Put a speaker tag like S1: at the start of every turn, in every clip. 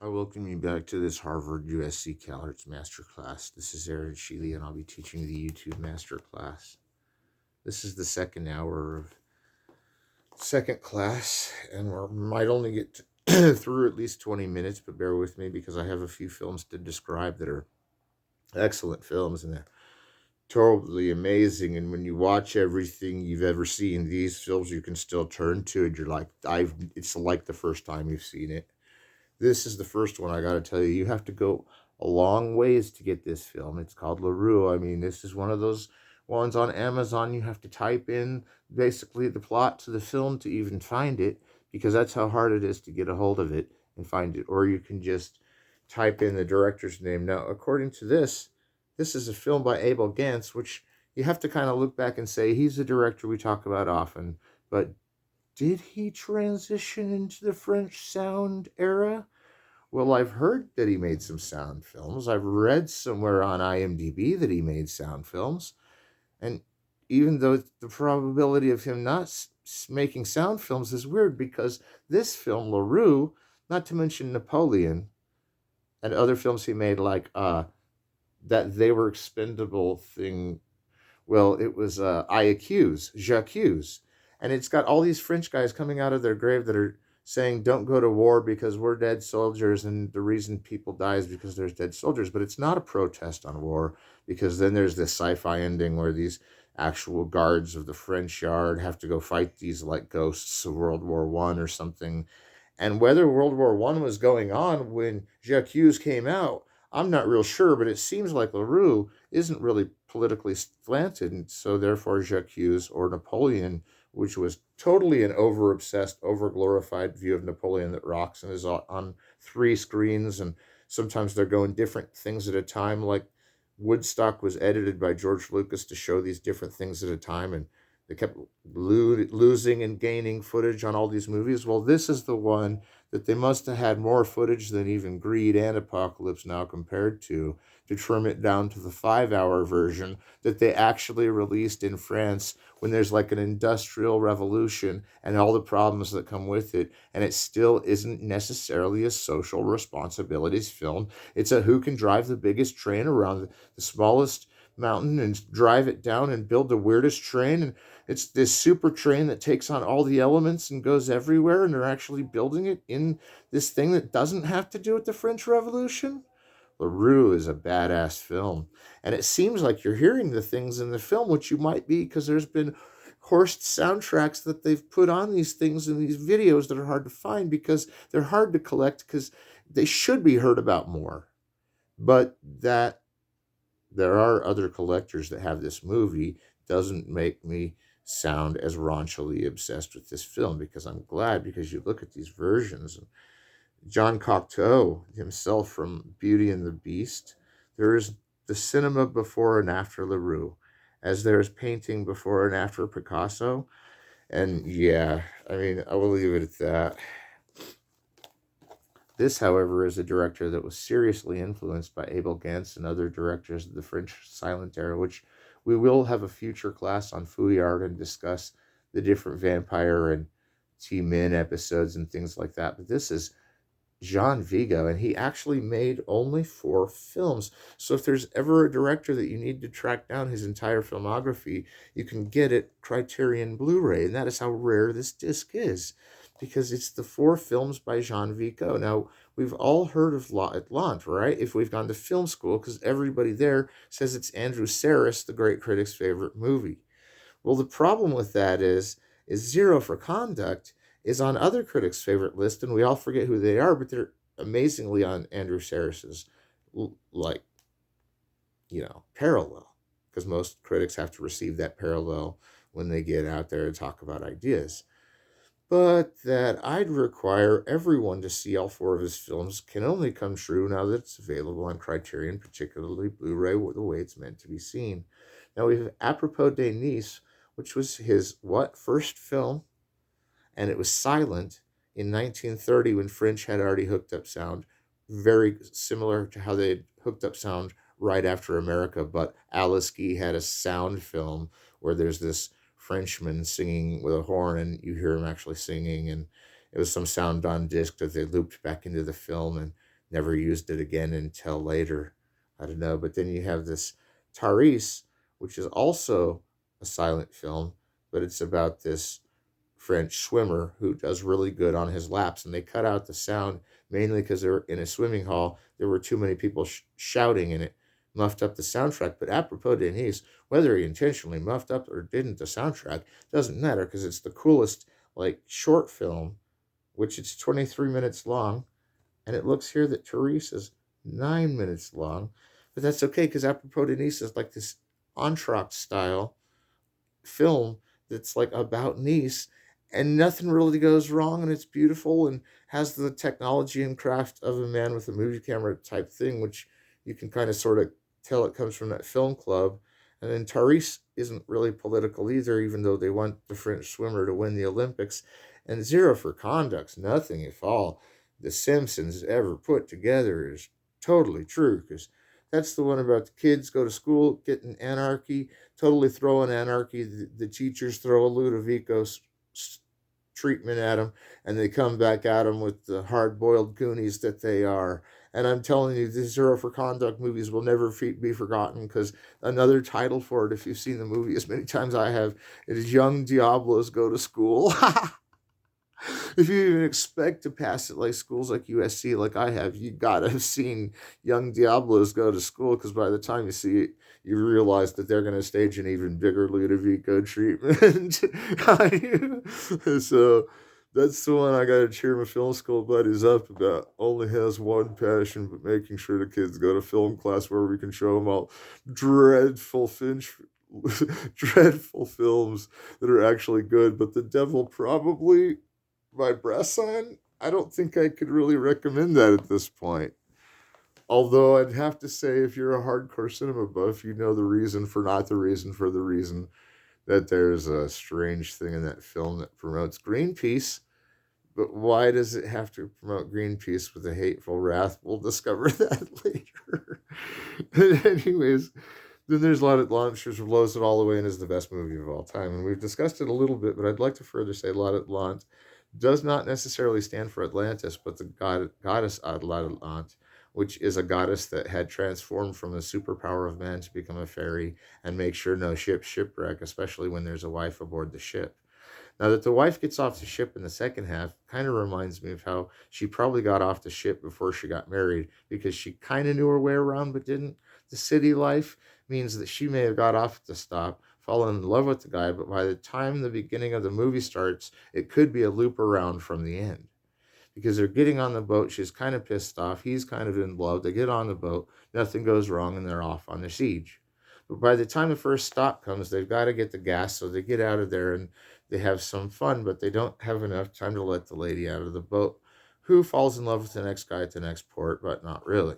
S1: I welcome you back to this Harvard USC Calarts Masterclass. This is Sheley, and I'll be teaching the YouTube Masterclass. This is the second hour of second class, and we might only get through at least 20 minutes, but bear with me because I have a few films to describe that are excellent films and they're totally amazing. And when you watch everything you've ever seen, these films you can still turn to, and you're like, it's like the first time you've seen it. This is the first one. I got to tell you, you have to go a long ways to get this film. It's called LaRue. I mean, this is one of those ones on Amazon. You have to type in basically the plot to the film to even find it, because that's how hard it is to get a hold of it and find it. Or you can just type in the director's name. Now, according to this is a film by Abel Gance, which you have to kind of look back and say he's a director we talk about often, but did he transition into the French sound era? Well, I've heard that he made some sound films. I've read somewhere on IMDb that he made sound films. And even though the probability of him not making sound films is weird, because this film, LaRue, not to mention Napoleon and other films he made, like that they were expendable thing. Well, it was J'accuse. And it's got all these French guys coming out of their grave that are saying, don't go to war because we're dead soldiers. And the reason people die is because there's dead soldiers. But it's not a protest on war, because then there's this sci-fi ending where these actual guards of the French yard have to go fight these like ghosts of World War One or something. And whether World War One was going on when J'accuse came out, I'm not real sure, but it seems like LaRue isn't really politically slanted, and so therefore J'accuse, or Napoleon, which was totally an over-obsessed, over-glorified view of Napoleon that rocks and is on three screens, and sometimes they're going different things at a time, like Woodstock was edited by George Lucas to show these different things at a time, and they kept losing and gaining footage on all these movies. Well, this is the one that they must have had more footage than even Greed and Apocalypse Now compared to trim it down to the 5 hour version that they actually released in France when there's like an industrial revolution and all the problems that come with it. And it still isn't necessarily a social responsibilities film. It's a who can drive the biggest train around the smallest mountain and drive it down and build the weirdest train. And it's this super train that takes on all the elements and goes everywhere, and they're actually building it in this thing that doesn't have to do with the French Revolution. LaRue is a badass film. And it seems like you're hearing the things in the film, which you might be, because there's been horsed soundtracks that they've put on these things in these videos that are hard to find because they're hard to collect, because they should be heard about more. But that there are other collectors that have this movie doesn't make me sound as raunchily obsessed with this film, because I'm glad, because you look at these versions. John Cocteau himself from Beauty and the Beast. There is the cinema before and after LaRue, as there is painting before and after Picasso. And yeah, I mean, I will leave it at that. This, however, is a director that was seriously influenced by Abel Gance and other directors of the French silent era, which we will have a future class on Fouillard and discuss the different vampire and T-Min episodes and things like that. But this is Jean Vigo, and he actually made only 4 films. So if there's ever a director that you need to track down his entire filmography, you can get it Criterion Blu-ray, and that is how rare this disc is, because it's the 4 films by Jean Vigo. Now, we've all heard of La Atlante, right? If we've gone to film school, because everybody there says it's Andrew Sarris, the great critic's favorite movie. Well, the problem with that is Zero for Conduct is on other critics' favorite list, and we all forget who they are, but they're amazingly on Andrew Sarris's, like, parallel, because most critics have to receive that parallel when they get out there and talk about ideas. But that I'd require everyone to see all 4 of his films can only come true now that it's available on Criterion, particularly Blu-ray, the way it's meant to be seen. Now we have Apropos de Nice, which was his first film, and it was silent in 1930 when French had already hooked up sound, very similar to how they had hooked up sound right after America. But Alice Guy had a sound film where there's this Frenchman singing with a horn, and you hear him actually singing, and it was some sound on disc that they looped back into the film, and Never used it again until later. I don't know. But then you have this Therese, which is also a silent film, but it's about this French swimmer who does really good on his laps. And they cut out the sound mainly because they're in a swimming hall. There were too many people shouting in it, muffed up the soundtrack. But apropos Denise, whether he intentionally muffed up or didn't, the soundtrack doesn't matter because it's the coolest, like, short film, which it's 23 minutes long. And it looks here that Therese is 9 minutes long. But that's okay because apropos Denise is like this entr'acte style film that's like about Nice, and nothing really goes wrong, and it's beautiful and has the technology and craft of a man with a movie camera type thing, which you can kind of sort of tell it comes from that film club. And then Therese isn't really political either, even though they want the French swimmer to win the Olympics. And Zero for Conduct's nothing if all the Simpsons ever put together is totally true, because that's the one about the kids go to school, getting anarchy, totally throwing anarchy. The teachers throw a Ludovico treatment at them, and they come back at them with the hard-boiled Goonies that they are. And I'm telling you, the Zero for Conduct movies will never be forgotten, because another title for it, if you've seen the movie as many times I have, it is Young Diablos Go to School. If you even expect to pass at like schools like USC, like I have, you gotta have seen Young Diablos Go to School, because by the time you see it, you realize that they're gonna stage an even bigger Ludovico treatment. So that's the one I gotta cheer my film school buddies up about. Only has one passion, but making sure the kids go to film class where we can show them all dreadful dreadful films that are actually good. But The Devil Probably My Breast Sign, I don't think I could really recommend that at this point. Although I'd have to say, if you're a hardcore cinema buff, you know the reason for not the reason for the reason that there's a strange thing in that film that promotes Greenpeace. But why does it have to promote Greenpeace with a hateful wrath? We'll discover that later. Anyways, then there's La La Land, which blows it all away and is the best movie of all time. And we've discussed it a little bit, but I'd like to further say La La Land does not necessarily stand for Atlantis, but the goddess Atlant, which is a goddess that had transformed from a superpower of man to become a fairy and make sure no ship shipwreck, especially when there's a wife aboard the ship. Now that the wife gets off the ship in the second half kind of reminds me of how she probably got off the ship before she got married, because she kind of knew her way around but didn't. The city life means that she may have got off at the stop, fallen in love with the guy, but by the time the beginning of the movie starts, it could be a loop around from the end. Because they're getting on the boat, she's kind of pissed off, he's kind of in love, they get on the boat, nothing goes wrong, and they're off on the siege. But by the time the first stop comes, they've got to get the gas, so they get out of there and they have some fun, but they don't have enough time to let the lady out of the boat, who falls in love with the next guy at the next port, but not really.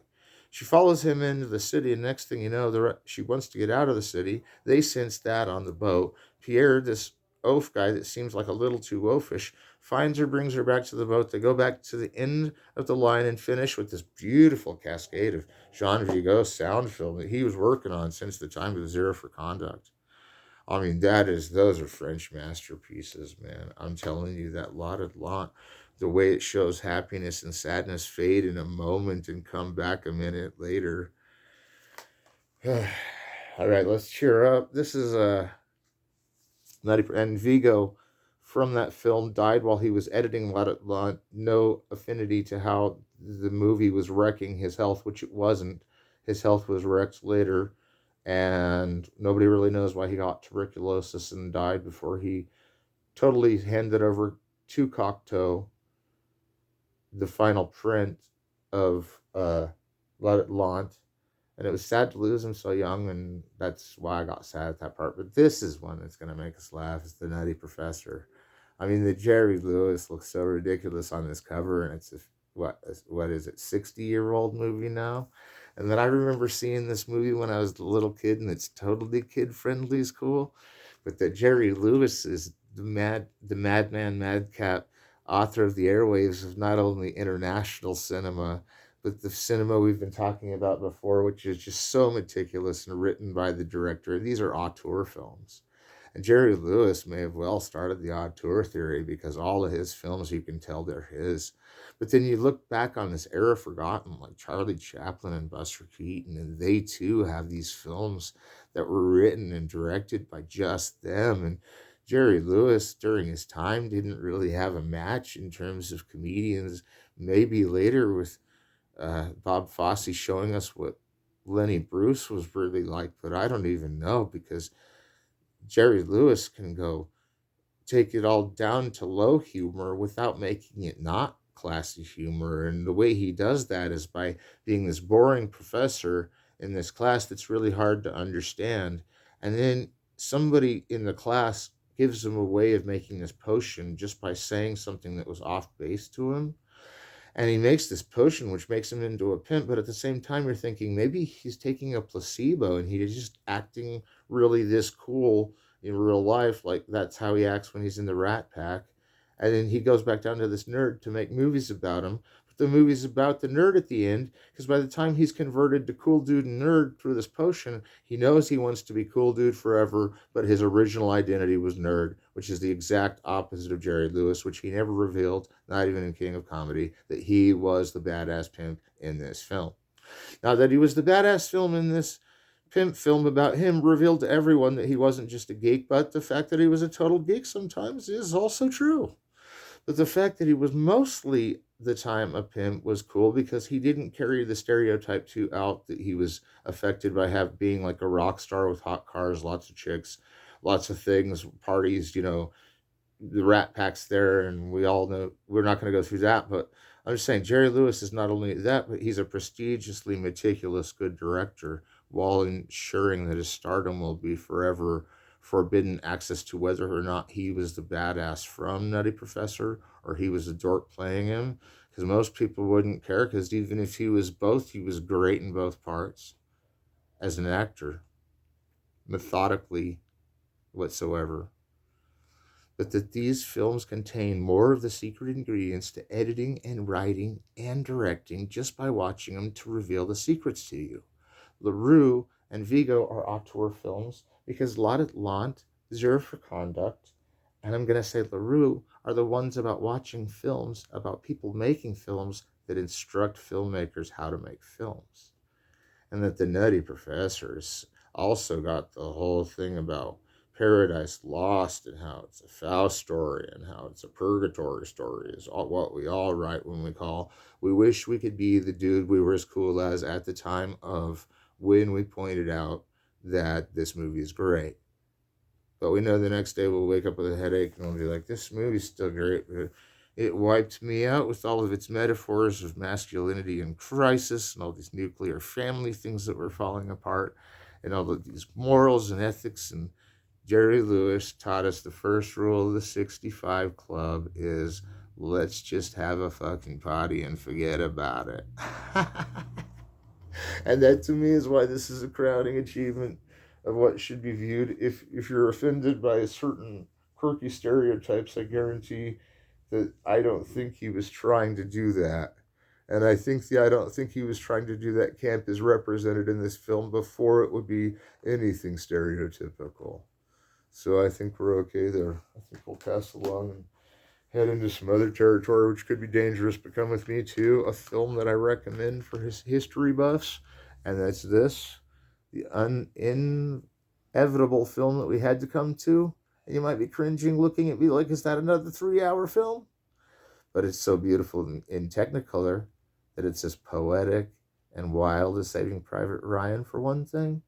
S1: She follows him into the city, and next thing you know, she wants to get out of the city. They sense that on the boat. Pierre, this oaf guy that seems like a little too oafish, finds her, brings her back to the boat. They go back to the end of the line and finish with this beautiful cascade of Jean Vigo's sound film that he was working on since the time of Zero for Conduct. I mean, those are French masterpieces, man. I'm telling you, that La La Land, the way it shows happiness and sadness fade in a moment and come back a minute later. All right, let's cheer up. This is and Vigo from that film died while he was editing La La Land. No affinity to how the movie was wrecking his health, which it wasn't. His health was wrecked later, and nobody really knows why he got tuberculosis and died before he totally handed over to Cocteau the final print of La La Land. And it was sad to lose him so young, and that's why I got sad at that part. But this is one that's going to make us laugh. It's The Nutty Professor. I mean, the Jerry Lewis looks so ridiculous on this cover, and it's what is it, 60-year-old movie now? And then I remember seeing this movie when I was a little kid, and it's totally kid-friendly, is cool. But that Jerry Lewis is the madman, madcap author of the airwaves of not only international cinema, but the cinema we've been talking about before, which is just so meticulous and written by the director. These are auteur films. And Jerry Lewis may have well started the auteur theory because all of his films, you can tell they're his. But then you look back on this era forgotten, like Charlie Chaplin and Buster Keaton, and they too have these films that were written and directed by just them. And Jerry Lewis, during his time, didn't really have a match in terms of comedians. Maybe later with Bob Fosse showing us what Lenny Bruce was really like, but I don't even know because Jerry Lewis can go take it all down to low humor without making it not classy humor. And the way he does that is by being this boring professor in this class that's really hard to understand. And then somebody in the class gives him a way of making this potion just by saying something that was off base to him. And he makes this potion, which makes him into a pimp. But at the same time, you're thinking maybe he's taking a placebo and he's just acting really this cool in real life. Like that's how he acts when he's in the Rat Pack. And then he goes back down to this nerd to make movies about him. But the movie's about the nerd at the end, because by the time he's converted to cool dude and nerd through this potion, he knows he wants to be cool dude forever, but his original identity was nerd, which is the exact opposite of Jerry Lewis, which he never revealed, not even in King of Comedy, that he was the badass pimp in this film. Now, that he was the badass film in this pimp film about him revealed to everyone that he wasn't just a geek, but the fact that he was a total geek sometimes is also true. But the fact that he was mostly the time a pimp was cool because he didn't carry the stereotype too out that he was affected by being like a rock star with hot cars, lots of chicks, lots of things, parties, the Rat Pack's there, and we all know we're not going to go through that. But I'm just saying, Jerry Lewis is not only that, but he's a prestigiously meticulous, good director while ensuring that his stardom will be forever forbidden access to whether or not he was the badass from Nutty Professor or he was a dork playing him. Because most people wouldn't care, because even if he was both, he was great in both parts as an actor, methodically whatsoever. But that these films contain more of the secret ingredients to editing and writing and directing just by watching them to reveal the secrets to you. LaRue and Vigo are auteur films because La de Lant, Zero for Conduct, and I'm going to say LaRue are the ones about watching films, about people making films that instruct filmmakers how to make films. And that the Nutty Professors also got the whole thing about Paradise Lost and how it's a Faust story and how it's a purgatory story is all what we all write when we wish we could be the dude we were as cool as at the time of when we pointed out that this movie is great. But we know the next day we'll wake up with a headache and we'll be like, this movie's still great. It wiped me out with all of its metaphors of masculinity and crisis and all these nuclear family things that were falling apart and all of these morals and ethics. And Jerry Lewis taught us the first rule of the 65 Club is let's just have a fucking party and forget about it. And that to me is why this is a crowning achievement of what should be viewed. If you're offended by certain quirky stereotypes, I guarantee that I don't think he was trying to do that. And I think I don't think he was trying to do that camp is represented in this film before it would be anything stereotypical. So I think we're okay there. I think we'll pass along and head into some other territory which could be dangerous, but come with me to a film that I recommend for his history buffs, and that's this, the inevitable film that we had to come to. And you might be cringing looking at me like, is that another 3-hour film? But it's so beautiful in Technicolor that it's as poetic and wild as Saving Private Ryan, for one thing,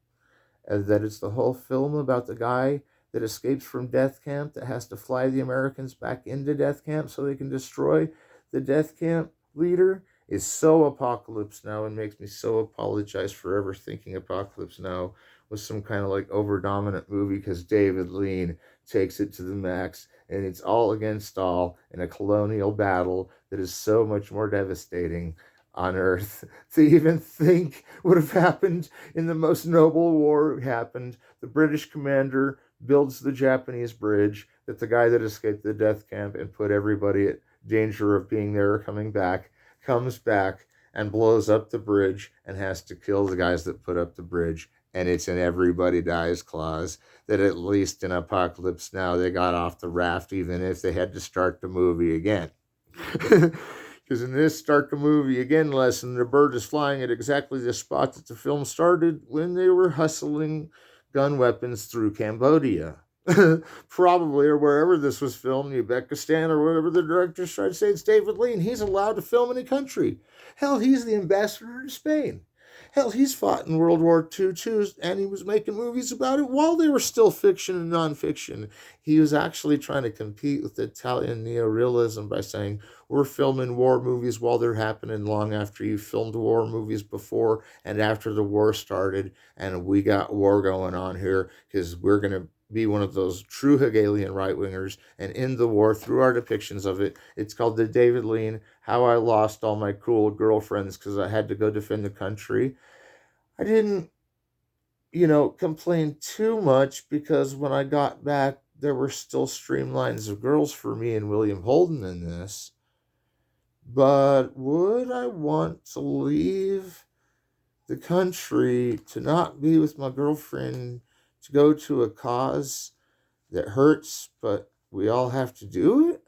S1: and that it's the whole film about the guy that escapes from death camp that has to fly the Americans back into death camp so they can destroy the death camp leader is so Apocalypse Now and makes me so apologize for ever thinking Apocalypse Now was some kind of like over-dominant movie, because David Lean takes it to the max and it's all against all in a colonial battle that is so much more devastating on Earth to even think would have happened in the most noble war happened. The British commander builds the Japanese bridge that the guy that escaped the death camp and put everybody at danger of being there or coming back comes back and blows up the bridge and has to kill the guys that put up the bridge and it's an everybody dies clause, that at least in Apocalypse Now they got off the raft even if they had to start the movie again. Because in this start the movie again lesson, the bird is flying at exactly the spot that the film started when they were hustling gun weapons through Cambodia. Probably, or wherever this was filmed, Uzbekistan, or whatever the director tried to say. It's David Lean. He's allowed to film any country. Hell, he's the ambassador to Spain. Hell, he's fought in World War II too, and he was making movies about it while they were still fiction and nonfiction. He was actually trying to compete with Italian neorealism by saying, we're filming war movies while they're happening long after you filmed war movies before and after the war started, and we got war going on here because we're going to be one of those true Hegelian right-wingers and end the war through our depictions of it. It's called the David Lean, How I Lost All My Cool Girlfriends Because I Had to Go Defend the Country. I didn't, complain too much because when I got back, there were still streamlines of girls for me and William Holden in this. But would I want to leave the country to not be with my girlfriend, to go to a cause that hurts, but we all have to do it?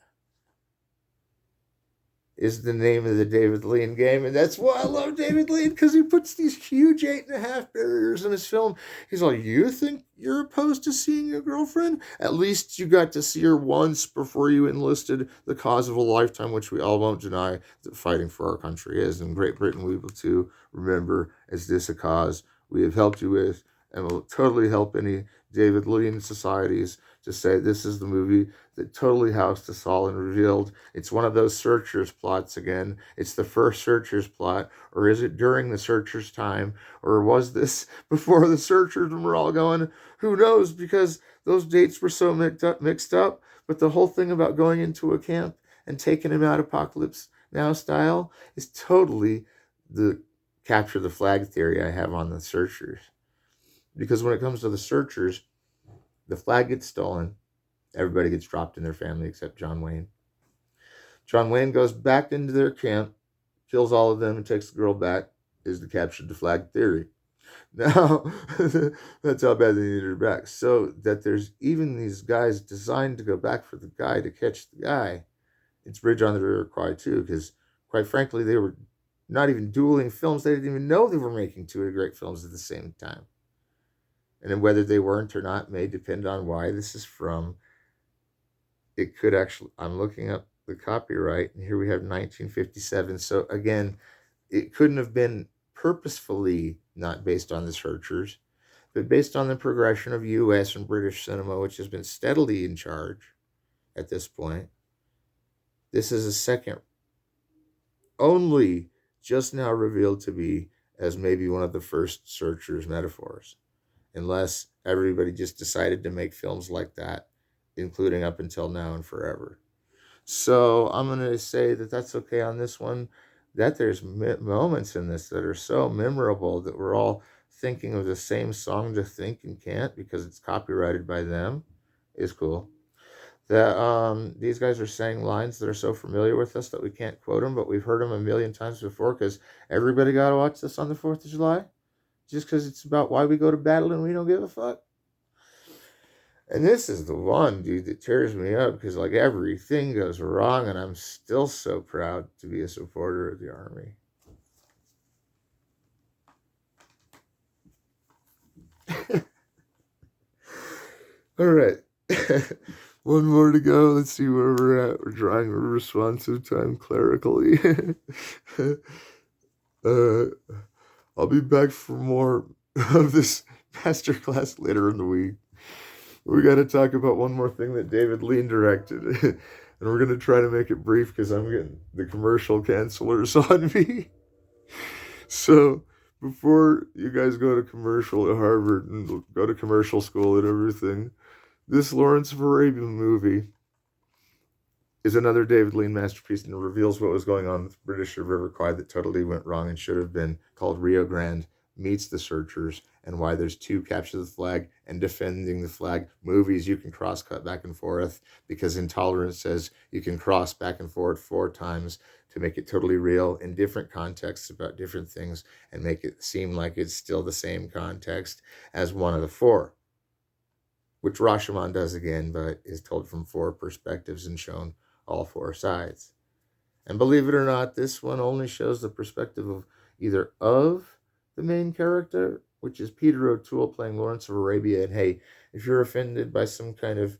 S1: Is the name of the David Lean game. And that's why I love David Lean, because he puts these huge 8.5 barriers in his film. He's like, you think you're opposed to seeing your girlfriend? At least you got to see her once before you enlisted the cause of a lifetime, which we all won't deny that fighting for our country is. In Great Britain, we will too remember, is this a cause we have helped you with and will totally help any David Lean societies to say this is the movie that totally housed us all and revealed. It's one of those Searchers plots again. It's the first Searchers plot, or is it during the Searchers' time, or was this before the Searchers and we're all going, who knows, because those dates were so mixed up. But the whole thing about going into a camp and taking him out Apocalypse Now style is totally the capture the flag theory I have on the Searchers. Because when it comes to the Searchers, the flag gets stolen. Everybody gets dropped in their family except John Wayne. John Wayne goes back into their camp, kills all of them, and takes the girl back, is the capture the flag theory. Now, that's how bad they needed her back. So that there's even these guys designed to go back for the guy to catch the guy. It's Bridge on the River Kwai too, because quite frankly, they were not even dueling films. They didn't even know they were making two great films at the same time. And then whether they weren't or not may depend on why this is from. It could actually, I'm looking up the copyright, and here we have 1957. So again, it couldn't have been purposefully not based on the Searchers, but based on the progression of U.S. and British cinema, which has been steadily in charge at this point. This is a second, only just now revealed to be as maybe one of the first Searchers metaphors. Unless everybody just decided to make films like that, including up until now and forever. So I'm going to say that that's okay on this one, that there's moments in this that are so memorable that we're all thinking of the same song to think and can't because it's copyrighted by them is cool. That these guys are saying lines that are so familiar with us that we can't quote them, but we've heard them a million times before because everybody got to watch this on the 4th of July. Just because it's about why we go to battle and we don't give a fuck. And this is the one, dude, that tears me up because, like, everything goes wrong and I'm still so proud to be a supporter of the Army. All right. One more to go. Let's see where we're at. We're drawing a responsive time clerically. I'll be back for more of this masterclass later in the week. We got to talk about one more thing that David Lean directed. And we're going to try to make it brief because I'm getting the commercial cancelers on me. So before you guys go to commercial at Harvard and go to commercial school and everything, this Lawrence of Arabia movie is another David Lean masterpiece and reveals what was going on with British River Kwai that totally went wrong and should have been called Rio Grande meets the searchers, and why there's two capture the flag and defending the flag movies. You can cross cut back and forth because Intolerance says you can cross back and forth 4 times to make it totally real in different contexts about different things and make it seem like it's still the same context as one of the 4, which Rashomon does again, but is told from 4 perspectives and shown all 4 sides. And believe it or not, this one only shows the perspective of either of the main character, which is Peter O'Toole playing Lawrence of Arabia. And hey, if you're offended by some kind of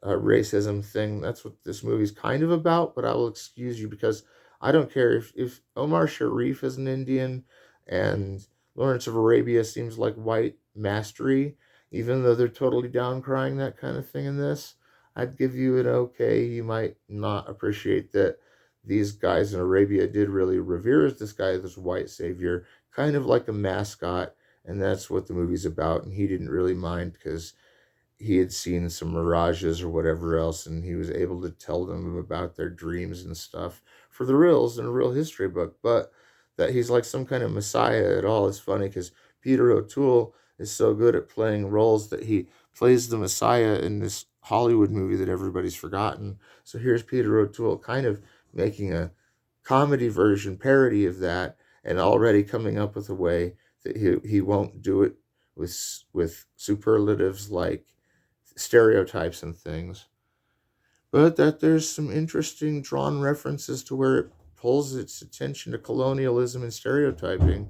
S1: racism thing, that's what this movie's kind of about, but I will excuse you because I don't care if Omar Sharif is an Indian and Lawrence of Arabia seems like white mastery, even though they're totally down crying that kind of thing in this. I'd give you an okay. You might not appreciate that these guys in Arabia did really revere this guy, this white savior, kind of like a mascot, and that's what the movie's about. And he didn't really mind because he had seen some mirages or whatever else, and he was able to tell them about their dreams and stuff for the reals in a real history book. But that he's like some kind of messiah at all is funny because Peter O'Toole is so good at playing roles that he plays the messiah in this Hollywood movie that everybody's forgotten. So here's Peter O'Toole kind of making a comedy version parody of that, and already coming up with a way that he won't do it with superlatives like stereotypes and things, but that there's some interesting drawn references to where it pulls its attention to colonialism and stereotyping,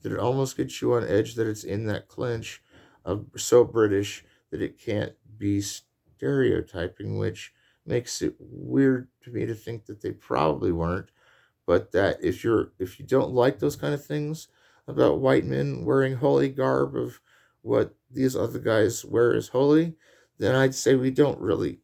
S1: that it almost gets you on edge, that it's in that clinch of so British that it can't be stereotyping, which makes it weird to me to think that they probably weren't. But that if you don't like those kind of things about white men wearing holy garb of what these other guys wear as holy, then I'd say we don't really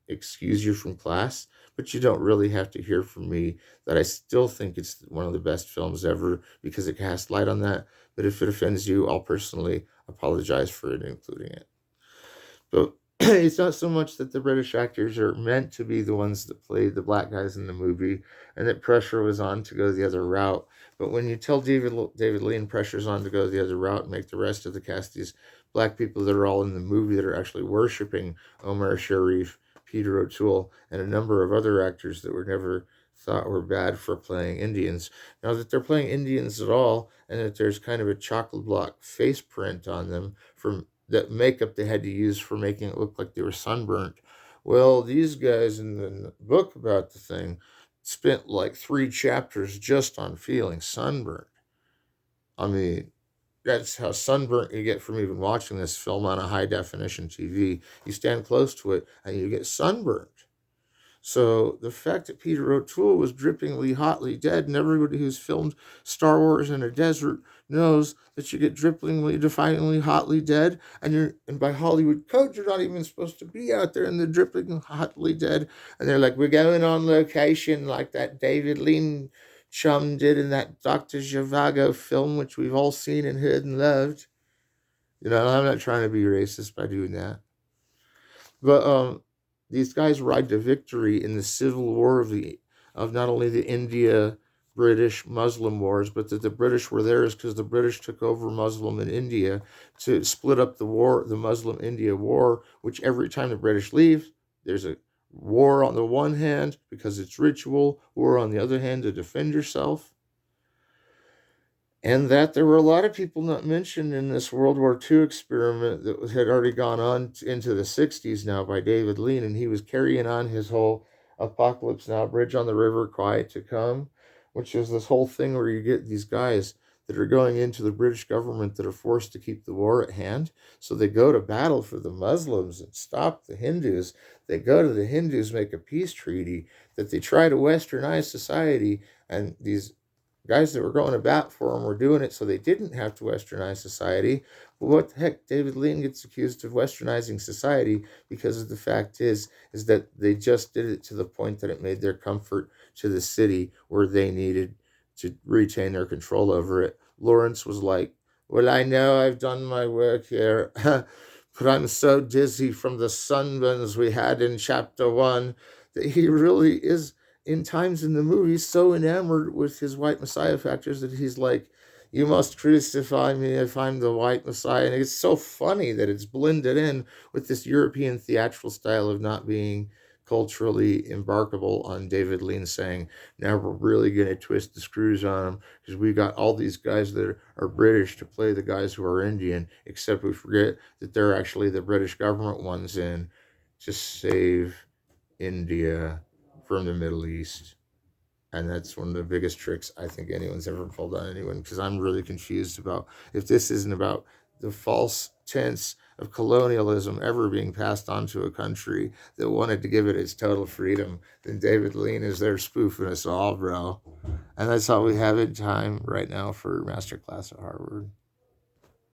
S1: excuse you from class, but you don't really have to hear from me that I still think it's one of the best films ever because it casts light on that. But if it offends you, I'll personally apologize for it including it. But it's not so much that the British actors are meant to be the ones that played the black guys in the movie and that pressure was on to go the other route. But when you tell David Lean pressure's on to go the other route and make the rest of the cast these black people that are all in the movie that are actually worshiping Omar Sharif, Peter O'Toole, and a number of other actors that were never thought were bad for playing Indians. Now that they're playing Indians at all, and that there's kind of a chocolate block face print on them from that makeup they had to use for making it look like they were sunburnt. Well, these guys in the book about the thing spent like 3 chapters just on feeling sunburnt. I mean, that's how sunburnt you get from even watching this film on a high definition TV. You stand close to it and you get sunburnt. So the fact that Peter O'Toole was drippingly hotly dead, and everybody who's filmed Star Wars in a desert knows that you get drippingly, defiantly hotly dead, and by Hollywood code, you're not even supposed to be out there in the dripping hotly dead. And they're like, we're going on location like that David Lean chum did in that Dr. Zhivago film, which we've all seen and heard and loved. You know, I'm not trying to be racist by doing that. But these guys ride to victory in the civil war of not only the India British Muslim wars, but that the British were theirs because the British took over Muslim in India to split up the war, the Muslim India war, which every time the British leave, there's a war on the one hand because it's ritual, war on the other hand to defend yourself. And that there were a lot of people not mentioned in this World War II experiment that had already gone on into the 60s now by David Lean, and he was carrying on his whole Apocalypse Now, Bridge on the River, Quiet to Come, which is this whole thing where you get these guys that are going into the British government that are forced to keep the war at hand. So they go to battle for the Muslims and stop the Hindus. They go to the Hindus, make a peace treaty, that they try to westernize society, and these guys that were going to bat for them were doing it so they didn't have to westernize society. But what the heck, David Lean gets accused of westernizing society because of the fact is that they just did it to the point that it made their comfort to the city where they needed to retain their control over it. Lawrence was like, well, I know I've done my work here, but I'm so dizzy from the sunburns we had in chapter 1 that he really is in times in the movie so enamored with his white messiah factors that he's like, You must crucify me if I'm the white Messiah. And it's so funny that it's blended in with this European theatrical style of not being culturally embarkable on David Lean saying, now we're really going to twist the screws on them because we got all these guys that are British to play the guys who are Indian, except we forget that they're actually the British government ones in to save India from the Middle East. And that's one of the biggest tricks I think anyone's ever pulled on anyone, because I'm really confused about if this isn't about the false tense of colonialism ever being passed on to a country that wanted to give it its total freedom, then David Lean is there spoofing us all, bro. And that's all we have in time right now for Masterclass at Harvard.